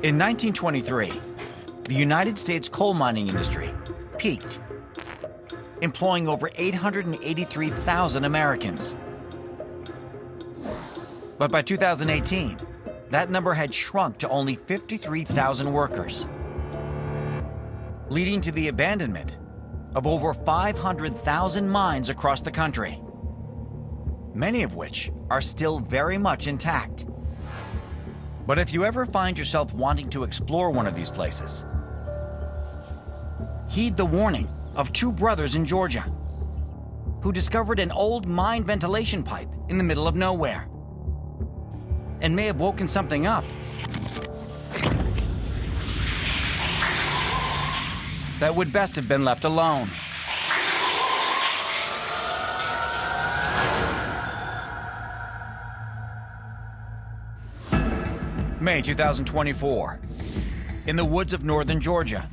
In 1923, the United States coal mining industry peaked, employing over 883,000 Americans. But by 2018, that number had shrunk to only 53,000 workers, leading to the abandonment of over 500,000 mines across the country, many of which are still very much intact. But if you ever find yourself wanting to explore one of these places, heed the warning of two brothers in Georgia who discovered an old mine ventilation pipe in the middle of nowhere and may have woken something up that would best have been left alone. May 2024, in the woods of northern Georgia.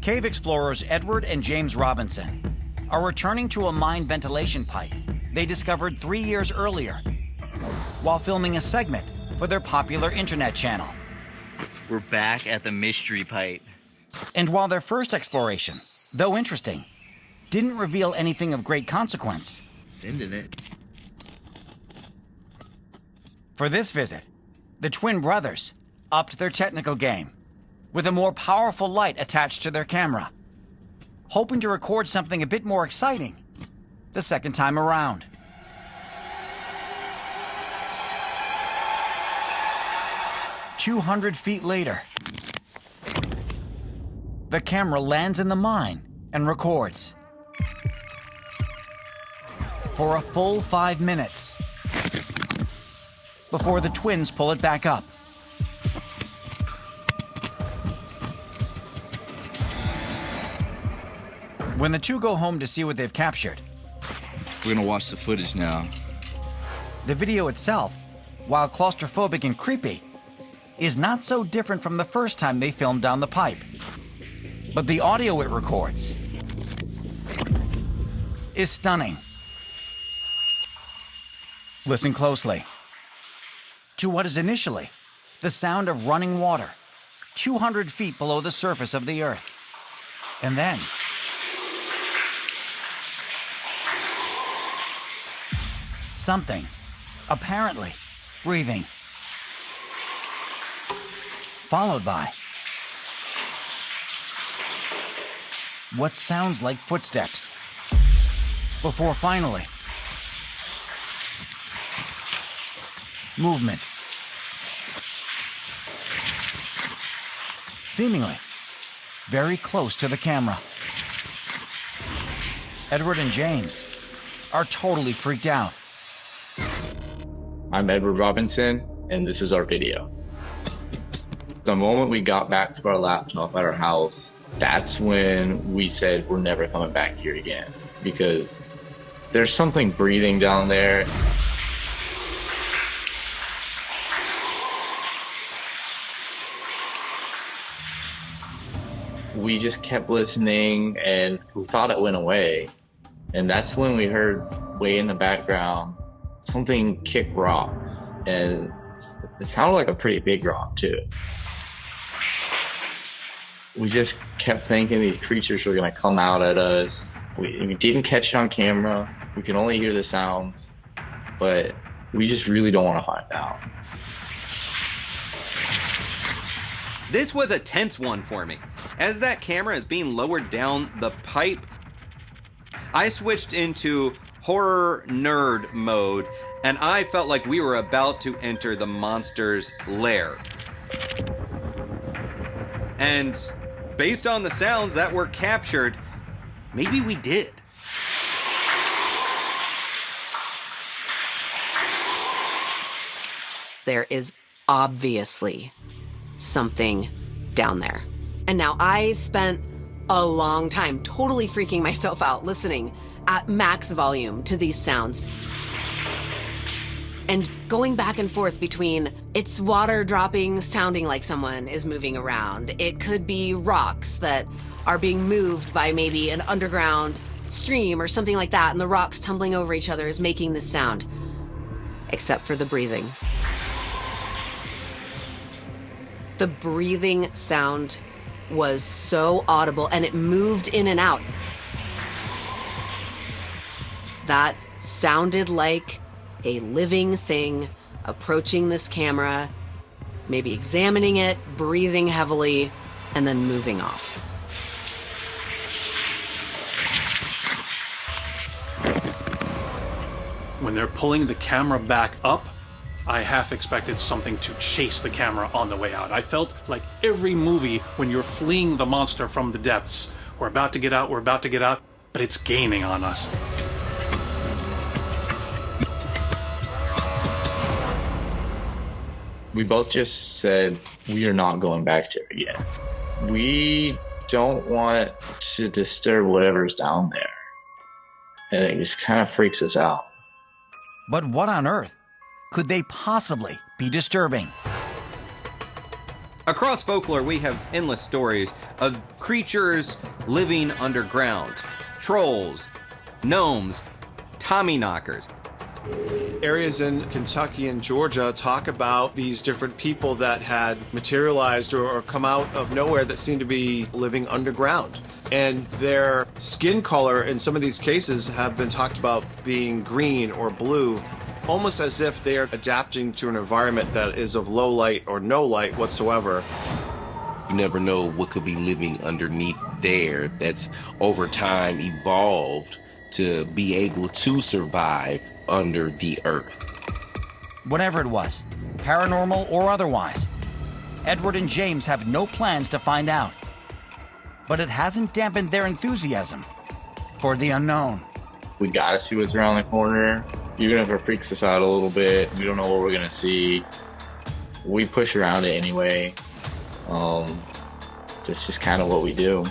Cave explorers Edward and James Robinson are returning to a mine ventilation pipe they discovered 3 years earlier while filming a segment for their popular internet channel. We're back at the mystery pipe. And while their first exploration, though interesting, didn't reveal anything of great consequence, Sending it. for this visit, the twin brothers upped their technical game with a more powerful light attached to their camera, hoping to record something a bit more exciting the second time around. "200 feet later, the camera lands in the mine and records. For a full 5 minutes before the twins pull it back up. When the two go home to see what they've captured, We're gonna watch the footage now. the video itself, while claustrophobic and creepy, is not so different from the first time they filmed down the pipe. But the audio it records is stunning. Listen closely to what is initially the sound of running water 200 feet below the surface of the earth. And then something, apparently breathing, followed by what sounds like footsteps, before finally movement, seemingly very close to the camera. Edward and James are totally freaked out. I'm Edward Robinson, and this is our video. The moment we got back to our laptop at our house, that's when we said we're never coming back here again, because there's something breathing down there. We just kept listening and we thought it went away. And that's when we heard way in the background something kick rocks, and it sounded like a pretty big rock too. We just kept thinking these creatures were gonna come out at us. We didn't catch it on camera. We could only hear the sounds, but we just really don't want to find out. This was a tense one for me. As that camera is being lowered down the pipe, I switched into horror nerd mode, and I felt like we were about to enter the monster's lair. And based on the sounds that were captured, maybe we did. There is obviously something down there. And now I spent a long time totally freaking myself out listening at max volume to these sounds. And going back and forth between it's water dropping, sounding like someone is moving around. It could be rocks that are being moved by maybe an underground stream or something like that, and the rocks tumbling over each other is making this sound. Except for the breathing. The breathing sound was so audible, and it moved in and out. That sounded like a living thing approaching this camera, maybe examining it, breathing heavily, and then moving off. When they're pulling the camera back up, I half expected something to chase the camera on the way out. I felt like every movie when you're fleeing the monster from the depths. We're about to get out, but it's gaining on us. We both just said we are not going back there again. We don't want to disturb whatever's down there. And it just kind of freaks us out. But what on earth could they possibly be disturbing? Across folklore, we have endless stories of creatures living underground. Trolls, gnomes, Tommyknockers. Areas in Kentucky and Georgia talk about these different people that had materialized or come out of nowhere that seem to be living underground. And their skin color in some of these cases have been talked about being green or blue, almost as if they are adapting to an environment that is of low light or no light whatsoever. You never know what could be living underneath there that's over time evolved to be able to survive under the earth. Whatever it was, paranormal or otherwise, Edward and James have no plans to find out. But it hasn't dampened their enthusiasm for the unknown. We gotta see what's around the corner. Even if it freaks us out a little bit, we don't know what we're gonna see. We push around it anyway. That's just kind of what we do.